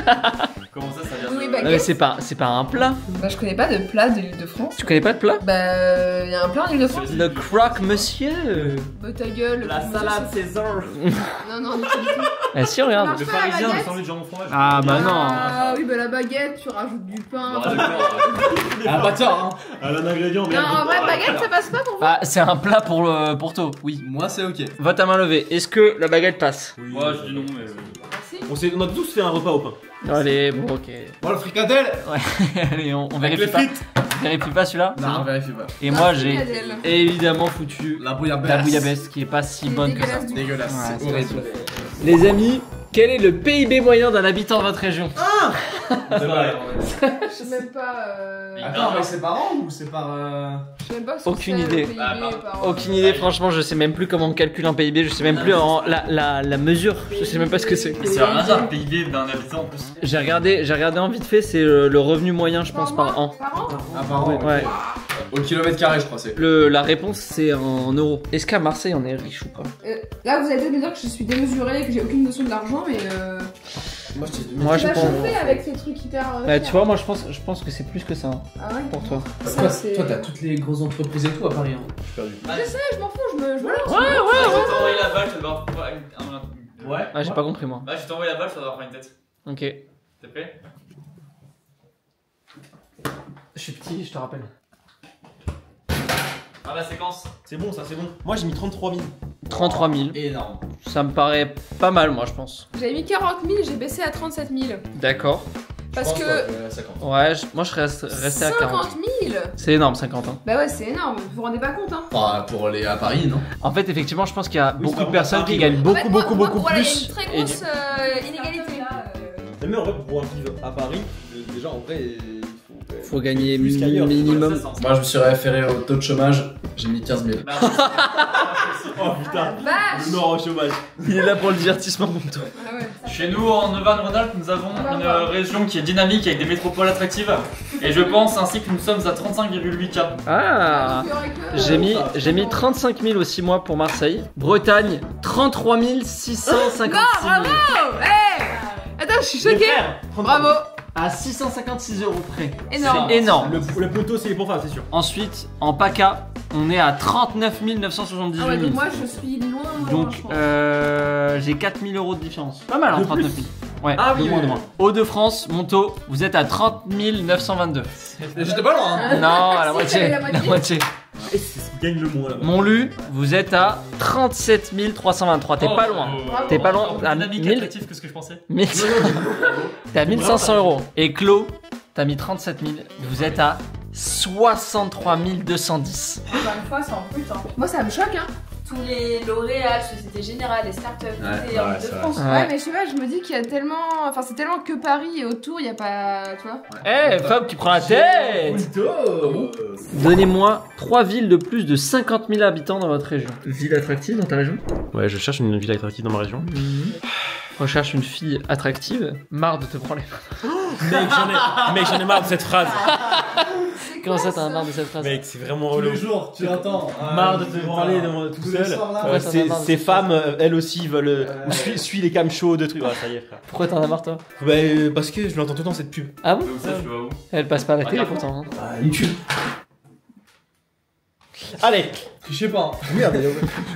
Comment ça vient Oui, de... bah, Non mais c'est pas un plat. Bah, je connais pas de plat de l'île de France. Tu connais pas de plat? Bah, y a un plat en île de France. Le croque monsieur. Bah, ta gueule. La comment ça, salade c'est- César. Non, non, pas du tout. Ah si, regarde. marche Le pas, la parisien, le baguette. sandwich jambon fromage. Ah bah non. Ah oui, bah la baguette, tu rajoutes du pain. Bon, d'accord. Ah, pas tort, hein. Un ingrédient, Non, en vrai, baguette, ça passe pas pour vous. Bah c'est un plat pour toi, oui. Moi, c'est ok. Vote à main levée. Est-ce que la baguette passe? Moi, je dis non, mais. Merci. On a tous fait un repas au pain. Allez, bon ok. Bon, le fricadelle. Allez, on Avec vérifie les pas. frites. On vérifie pas celui-là? Non, on vérifie pas. Et moi Non, j'ai fricadelle. évidemment foutu La bouillabaisse. la bouillabaisse qui est pas si C'est bonne que ça. dégueulasse du- Dégueulasse, Ouais, c'est c'est horrible. Les amis, quel est le PIB moyen d'un habitant de votre région? C'est vrai. Je sais même pas. Attends, mais c'est par an ou c'est par. Je sais même pas ce Aucune que c'est, idée. le PIB Ah, bah, par an. Aucune idée, franchement, je sais même plus comment on calcule un PIB, je sais même plus la mesure, je sais même pas ce que c'est. Mais c'est un hasard, PIB d'un habitant en plus. J'ai regardé en vite fait, c'est le revenu moyen, je pense, par an. Par an Ah, par an. Ouais. Au kilomètre carré, je crois, c'est. La réponse c'est en euros. Est-ce qu'à Marseille on est riche ou pas? Là, vous allez peut-être me dire que je suis démesurée, que j'ai aucune notion de l'argent, mais Moi je t'ai Moi tu je vas pense. chauffer avec ces trucs hyper. Bah, tu vois, moi je pense que c'est plus que ça hein, Ah ouais. pour toi. Ça, c'est- Toi, t'as toutes les grosses entreprises et tout à Paris. Hein. Je sais, je m'en fous, je me lance. Je vais t'envoyer la balle, tu vas devoir faire un. Ouais. Ah, j'ai pas compris moi. Bah, je vais t'envoyer la balle, tu vas devoir faire une tête. Ok. T'es prêt? Je suis petit, je te rappelle. Ah, la séquence. C'est bon ça, c'est bon. Moi j'ai mis 33 000. 33 000. Énorme. Ça me paraît pas mal, moi je pense. J'avais mis 40 000, j'ai baissé à 37 000. D'accord. Parce que 50. Ouais, moi je serais resté à 40. 50 000. C'est énorme, 50. Hein. Bah ouais, c'est énorme, vous vous rendez pas compte, hein. Enfin, pour aller à Paris, non? En fait, effectivement, je pense qu'il y a Oui, beaucoup c'est de personnes Paris, qui gagnent ouais. En fait, beaucoup voilà, plus. Il y a une très et grosse inégalité. Mais en vrai, pour pouvoir vivre à Paris, déjà en vrai, il faut gagner plus qu'ailleurs. minimum. Moi, je me suis référé au taux de chômage, j'ai mis 15 000. Oh putain, Vache. le mort au chômage. Il est là pour le divertissement, mon tour. Ah ouais. Chez nous, en Auvergne-Rhône-Alpes, nous avons une région qui est dynamique avec des métropoles attractives. Et je pense ainsi que nous sommes à 35,8K. Ah, j'ai mis 35 000 aussi, moi, pour Marseille. Bretagne, 33 656 000. Bravo. Hey. Attends, je suis choquée. Bravo. À 656 € près. Énorme. C'est énorme. Le poteau, c'est pour femmes, c'est sûr. Ensuite, en PACA, on est à 39 978 Ah ouais, 000. donc moi je suis loin. Donc, je pense. j'ai 4 000 € de différence. Pas mal, hein, De 39 000. Ouais, Ah de oui, moins, oui, de moins. Hauts-de-France, Monto, vous êtes à 30 922. J'étais pas loin, hein. Non, à la Si, moitié. j'avais la moitié. Et c'est ce qui gagne le moins là-bas. Montlu, vous êtes à 37 323. T'es pas loin. T'es pas loin. À Dynamique 1000. attractive que ce que je pensais. 1000. T'es à 1500 €. Et Clos, t'as mis 37 000. Vous êtes à 63 210. Encore une fois, c'est en brut. Hein. Moi ça me choque, hein. Tous les lauréats, Société Générale, les startups, tout est en ouais, c'est Ile-de-France. vrai. Ouais, mais je sais pas, je me dis qu'il y a tellement. Enfin, c'est tellement que Paris et autour, il y a pas. Tu vois. Eh, Fab qui prend la tête. Donnez-moi 3 villes de plus de 50 000 habitants dans votre région. Ville attractive dans ta région? Ouais, je cherche une ville attractive dans ma région. Recherche une fille attractive. Marre de te prendre les mains. Mec, j'en ai marre de cette phrase. Comment ça, t'en as marre de cette phrase? Mec, c'est vraiment Tous relou. les jours, tu l'entends. Marre de te parler tout Tous les seul. soirs, là. Ouais, t'en as marre de Ces cette femmes, elles aussi veulent. Suis les cam shows de trucs. Ouais, ça y est, frère. Pourquoi t'en as marre, toi? Bah, parce que je l'entends tout le temps cette pub. Ah bon? Où ça, tu vas où? Elle passe pas à la télé Regarde. pourtant. Hein. Ah, YouTube. Allez. Trichez pas. Merde,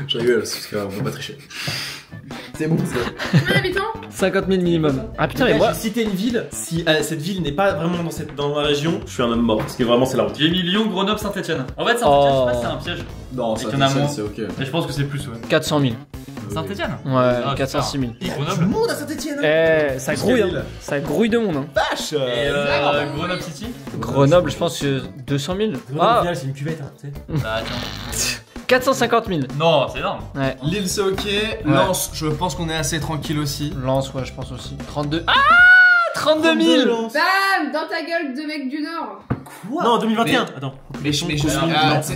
je rigole, parce qu'on peut pas tricher. C'est bon, c'est Combien d'habitants? 50 000 minimum. Ah putain, mais Là, moi. j'ai cité une ville. Si cette ville n'est pas vraiment dans ma région, je suis un homme mort. Parce que vraiment, c'est la route. J'ai mis Lyon, Grenoble, Saint-Etienne. En fait, Saint-Etienne, je sais pas si c'est un piège. Non, Et ça qu'il y en a moins. c'est ok. Mais je pense que c'est plus, ouais. 400 000. Saint-Etienne? Ouais, Ah, 406 000. Et Du Grenoble? monde à Saint-Etienne. Eh, ça grouille, Quelle ville hein. Ça grouille de monde, hein. Vache. Et Grenoble City? Grenoble, je pense que 200 000. Ah, c'est une cuvette, hein, tu sais. Bah attends. 450 000. Non, c'est énorme. Ouais. Lille, c'est ok. Lens, je pense qu'on est assez tranquille aussi. Lens, ouais, je pense aussi. 32. Ah 32 000. Bam! Dans ta gueule, deux mecs du Nord. Non, 2021. Mais- Attends. Mais tu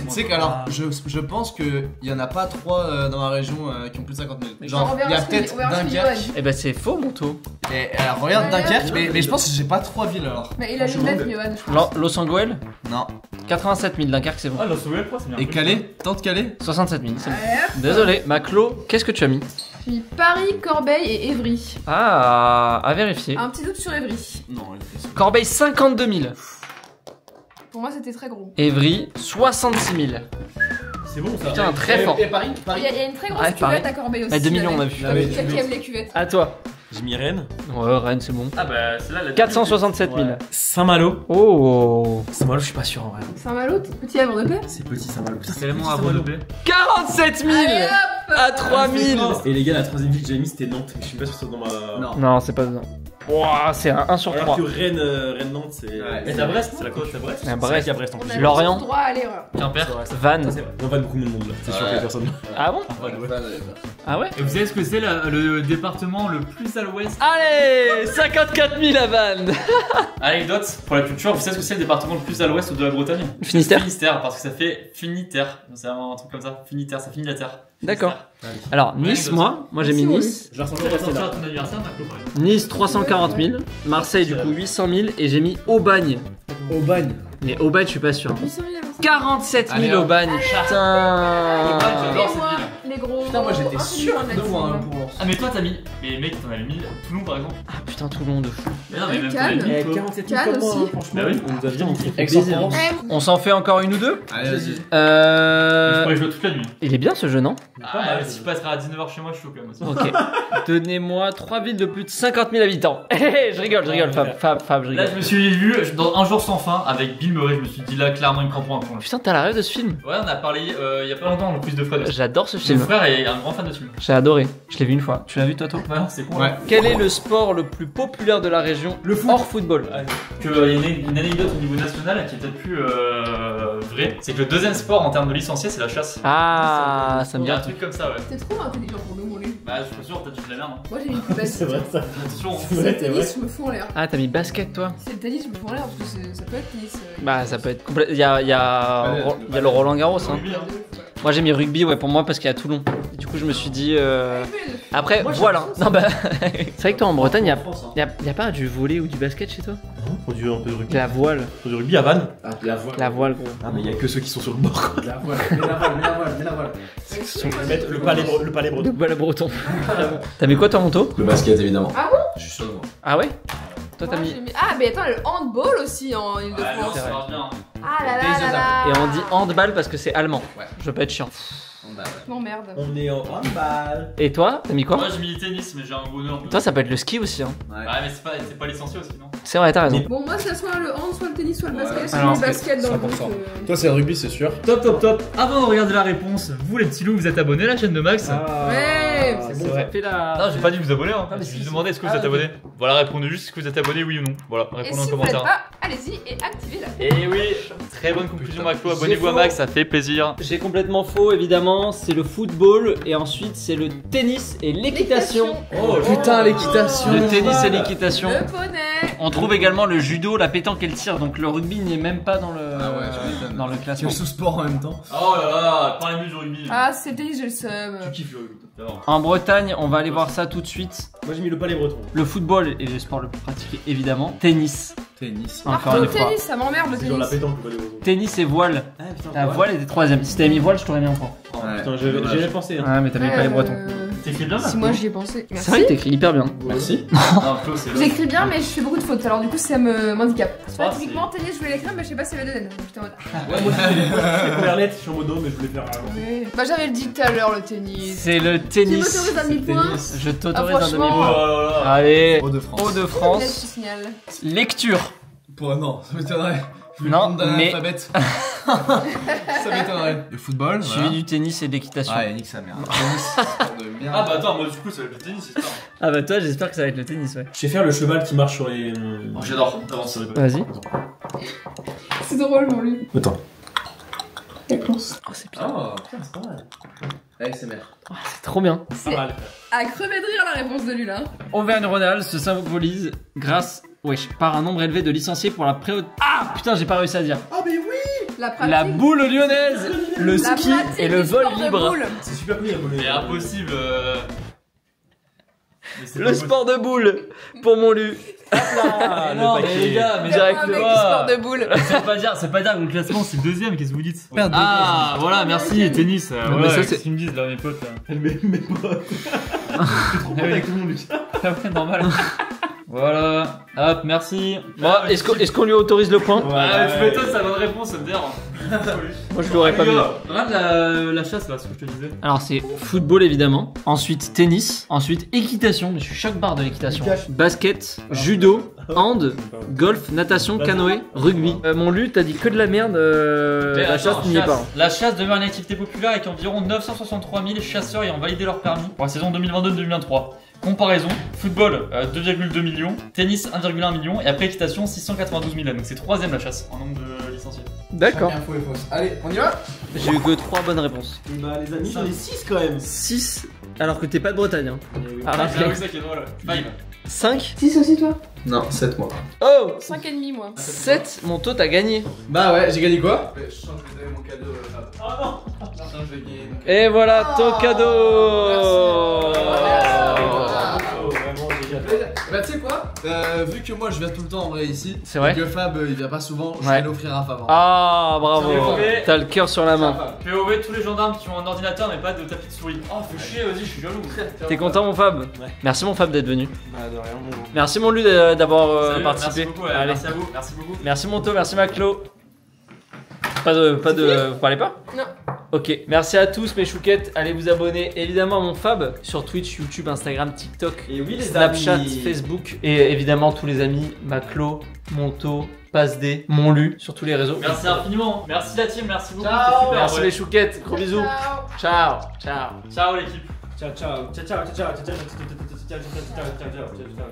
sais qu'alors, je pense qu'il y en a pas 3 dans ma région qui ont plus de 50 000. On Genre, il y a verra ce qu'il- peut-être on verra ce qu'il Dunkerque. dit. Eh ben, c'est faux, Monto. Et alors, regarde Ouais, Dunkerque, ouais. mais je pense que j'ai pas 3 villes alors. Mais il a le net, Johan, je pense. Los Angeles, Non. 87 000. Dunkerque, c'est bon. Ah, la Sauvé, c'est bien. Et Calais Tente Calais 67 000, c'est bon. Ouais. Désolé, Maclo, qu'est-ce que tu as mis? J'ai mis Paris, Corbeil et Évry. Ah, à vérifier. Un petit doute sur Évry. Non, Corbeil, 52 000. Pour moi, c'était très gros. Évry, 66 000. C'est bon ça. Putain, très fort. Et Paris Il y a une très grosse Ouais, pareil. cuvette à Corbeil aussi. Bah, 2 millions, on a vu. Quelqu'un qui aime les cuvettes. À toi. J'ai mis Rennes. Ouais, Rennes, c'est bon. Ah bah, c'est là la 467 000. Saint-Malo. Oh. Saint-Malo, je suis pas sûr en vrai. Saint-Malo, petit havre de paix. C'est petit Saint-Malo. Putain, C'est tellement à de paix. 47 000 Allez hop! à 3 000. Et les gars, la troisième ville que j'avais mis c'était Nantes. Je suis pas sûr que c'est dans ma. Non. Non, c'est pas dedans. Ouah, c'est un 1 sur Alors 3. que Rennes-Nantes, c'est. Ouais. Mais t'as Brest, c'est la côte. t'as Brest. À Brest. C'est à Brest en On plus. a Lorient. le droit à l'erreur. Quimper. Vannes. On va beaucoup de monde là. C'est sûr Ouais. qu'il y a personne. Ah bon? Ah ouais? Et vous savez ce que c'est le département le plus à l'ouest? Allez, 54 000 à Vannes. Anecdote pour la culture, vous savez ce que c'est le département le plus à l'ouest de la Bretagne? Finistère. Finistère, parce que ça fait finitaire. C'est un truc comme ça, finitaire, ça finit la terre. D'accord. Alors, Nice, moi j'ai mis Nice. Je la ressens Tu vas pas sortir là. à ton anniversaire, Marco, par exemple. Nice 340 000. Marseille, du coup, 800 000. Et j'ai mis Aubagne. Au bagne. Mais Aubagne, je suis pas sûr. 800 000 47 Allez, 000 hop. Aubagne. Putain. J'adore cette moi, ville. les gros. Putain, moi j'étais sûr de là-dessus. moi hein, pour Lens. Ah, mais toi t'as mis. Mais mec, t'en avais mis Toulon par exemple. Ah putain, Toulon de fou. Mais non, mais même Cannes. t'en avais mis, toi. 47 Cannes comme moi, aussi. hein, franchement. Bah oui. On nous a bien fait Aix-en-Provence. On s'en fait encore une ou deux? Allez, vas-y. Je pourrais jouer toute la nuit. Il est bien ce jeu, non? Ah, si je passerai à 19h chez moi, je suis chaud quand même aussi. Ok. Donnez-moi 3 villes de plus de 50 000 habitants. Je rigole, Fab, je Là, rigole. je me suis vu dans Un jour sans fin avec Bill Murray. Je me suis dit là, clairement, il me prend pour un con. Putain, t'as la rêve de ce film? Ouais, on a parlé il y a pas longtemps dans le quiz de Fred. J'adore ce Mon film. frère est un grand fan de ce film. J'ai adoré. Je l'ai vu une fois. Tu l'as vu toi, toi? Ouais, c'est con. Ouais. Quel est le sport le plus populaire de la région Le foot. hors football? Il y a une anecdote au niveau national qui est peut-être plus vraie. C'est que le deuxième sport en termes de licenciés, c'est la chasse. Ah, ça me Il y a dit un truc comme ça, ouais. T'es trop intelligent pour nous, mon lui. Bah, je suis pas sûr, peut-être que je dis la merde. Moi j'ai mis plus C'est basket. vrai ça. Attention. C'est C'est vrai, le c'est vrai. tennis, je me fous en l'air. Ah, t'as mis basket toi? C'est le tennis, je me fous en l'air parce que ça peut être tennis. Bah, ça peut être complet. Il y a le Roland Garros. Hein. Rugby, hein. Moi j'ai mis rugby, ouais, pour moi parce qu'il y a Toulon. Et du coup, je me suis dit. Après, Moi, j'ai voilà. l'impression Non, bah. C'est vrai que toi en Bretagne, il y a. France, hein. Y a pas du volley ou du basket chez toi? On dit un peu de rugby. La voile. On dit du rugby à Vannes. Ah, la voile. La voile, gros. Ah, mais il y a que ceux qui sont sur le bord. La voile. Mets la voile, mets la voile, mets la voile. Mettre le palais Le breton. voile breton. T'as mis quoi toi, Monto? Le basket, évidemment. Ah bon? Je suis chaud, moi. Ah ouais? Toi, t'as Moi, mis. j'ai mis- Ah, mais attends, le handball aussi en Ouais, non, Ile-de-France. ça marche bien. Ah là là là là. Et on dit handball parce que c'est allemand. Ouais. Je veux pas être chiant. Bah, Je m'emmerde. On est en handball. Et toi, t'as mis quoi? Moi, j'ai mis tennis, mais j'ai un bonheur. Toi, ça peut être le ski aussi, hein. ouais. Ouais, mais c'est pas licencié aussi, non? C'est vrai, t'as raison. Bon, moi, c'est soit le hand, soit le tennis, soit le Ouais, basket. alors, Soit le basket dans le 100%. groupe. Toi, c'est le rugby, c'est sûr. Top, top, top. Avant de regarder la réponse, vous les petits loups, vous êtes abonnés à la chaîne de Max? Ouais, c'est vrai. Fais la. Non, j'ai pas dit vous abonner, hein. Ah, mais Je si, vous si. demandais est-ce que vous Ah, êtes ok. abonné. Voilà, répondez juste est-ce que vous êtes abonné, oui ou non. Voilà, Et répondez en si vous l'êtes commentaire. pas, allez-y et activez la. Et oui, très bonne conclusion, Maclo. Abonnez-vous à faux. Max, ça fait plaisir. J'ai complètement faux, évidemment. C'est le football et ensuite c'est le tennis et l'équitation. Oh putain, l'équitation. Le tennis et l'équitation. Le poney. On trouve également le judo, la pétanque et le tir. Donc le rugby n'est même pas dans le Ah ouais, je m'étonne. dans le classement. sous sport en même temps. Oh là là, parlez mieux du rugby. Ah, c'est le tennis, j'ai le seum. Tu kiffes le rugby. D'abord. En Bretagne, on va aller voir ça tout de suite. Moi j'ai mis le palais breton. Le football est le sport le plus pratiqué, évidemment. Tennis, Tennis. encore le une fois. tennis, ça m'emmerde le C'est dans la tennis. pétanque le palais breton. Tennis et voile. Ah putain, La voile était troisième. Si t'avais mis voile, je t'aurais mis un point. Ouais. Putain, j'avais pensé. Hein. Ah, mais t'avais pas les bretons. T'écris bien là? Si moi j'y ai pensé. C'est vrai Merci. que t'écris hyper bien. Merci. Non, Flo, c'est là. J'écris bien, mais je fais beaucoup de fautes, alors du coup ça me m'handicape. Ah, Typiquement, tennis, je voulais l'écrire, mais je sais pas si ça va donner. J'étais en mode. Ouais, moi aussi, les premières lettres, je suis en mode non, mais je voulais faire avant. Ouais. Bah, j'avais le dit tout à l'heure, le tennis. C'est le Tu tennis. m'autorises un demi-point? Je t'autorise Ah, un franchement. Oh demi-point. là là. Allez, Hauts-de-France. Hauts de Là, je France. signale. Lecture. Non, ça m'étonnerait. Je vais Non, prendre d'un mais- alphabet. Ça m'étonnerait. Le football, Suivi du tennis et de l'équitation. Ouais, nique sa mère. Tennis, sport de merde. Ah bah attends, moi du coup, ça va être le tennis, c'est ça. Ah bah toi, j'espère que ça va être le tennis, ouais. Je sais faire le cheval qui marche sur les. Oh, j'adore. Avance. Vas-y. C'est drôle, mon lui. Attends. Réponse. Oh, c'est bien. Oh, putain, c'est pas mal. ASMR. C'est trop bien. Pas mal. À crever de rire la réponse de lui là. Auvergne-Rhône-Alpes se symbolise grâce, wesh, par un nombre élevé de licenciés pour la pré. Ah putain, j'ai pas réussi à dire. Ah, mais oui! La pratique. La boule lyonnaise, le La ski pratique et le du vol sport de libre. boule. C'est super cool, il y a volé. C'est impossible. Mais c'est Le pas sport de boule pour mon lu. Ah, non, le mais paquet. les gars, mais Il y a direct pas un le mec qui voit. sport de boule. C'est pas dire que le classement c'est le deuxième, qu'est-ce que vous dites? Merde, Ah, voilà, merci, tennis. mais Voilà, ça, ça c'est- c'est ce qu'ils me disent là, mes potes là. Mes potes. Je suis trop pote avec tout le monde, lui. Ah ouais, normal. Voilà, hop, merci. Bon, est-ce qu'on lui autorise le point? Ah, tu m'étonnes, sa bonne réponse, ça me dire. Moi je l'aurais pas mis. Regarde la chasse là, ce que je te disais. Alors c'est football évidemment, ensuite tennis, ensuite équitation, mais je suis choc barre de l'équitation. Basket, judo, hand, golf, natation, canoë, rugby. Mon lu, t'as dit que de la merde, Mais la attends, chasse n'y est pas. La chasse demeure une activité populaire avec environ 963 000 chasseurs ayant validé leur permis pour la saison 2022-2023. Comparaison, football 2,2 millions, tennis 1,1 million et après équitation 692 000. Donc c'est troisième la chasse en nombre de licenciés. D'accord. Info et fausse. Allez, on y va. J'ai eu que 3 bonnes réponses. Et bah, les amis, j'en ai 6 quand même. 6 alors que t'es pas de Bretagne. Hein. Ah, C'est là où ça qui est drôle. Five. 5. 6 aussi, toi? Non, 7 mois. Oh 5,5 moi. 7, mon taux t'as gagné. Bah ouais, j'ai gagné quoi? Je sens que je vais donner mon cadeau. Oh non! Je vais gagner mon cadeau. Et voilà ton Oh, cadeau. Oh, vraiment, génial. Bah tu sais quoi? Vu que moi je viens tout le temps en vrai ici, C'est vrai et que Fab il vient pas souvent, je Ouais. vais l'offrir à Fab. Ah bravo, Tiens, t'as le cœur sur la main. POV tous les gendarmes qui ont un ordinateur mais pas de tapis de souris. Oh, fais chier, vas-y, je suis jaloux. T'es content mon Fab? Ouais. Merci mon Fab d'être venu. Bah, de rien, mon gros. Merci mon Lu d'avoir Salut, participé. Merci beaucoup, ouais, Allez. merci à vous, merci beaucoup. Merci Monto, merci Maclo. Pas de. Vous parlez pas? Non. Ok, merci à tous mes chouquettes. Allez vous abonner évidemment à mon Fab sur Twitch, YouTube, Instagram, TikTok, Et oui, les Snapchat, amis. Facebook et évidemment tous les amis Maclo, Monto, Pasd, Monlu sur tous les réseaux. Merci infiniment. Merci la team, merci beaucoup. Ciao. c'était super, Merci ouais. les chouquettes, gros bisous. Ciao. Ciao, ciao. Ciao l'équipe. Ciao, ciao, ciao, ciao, ciao, ciao, ciao, ciao, ciao, ciao, ciao, ciao, ciao, ciao.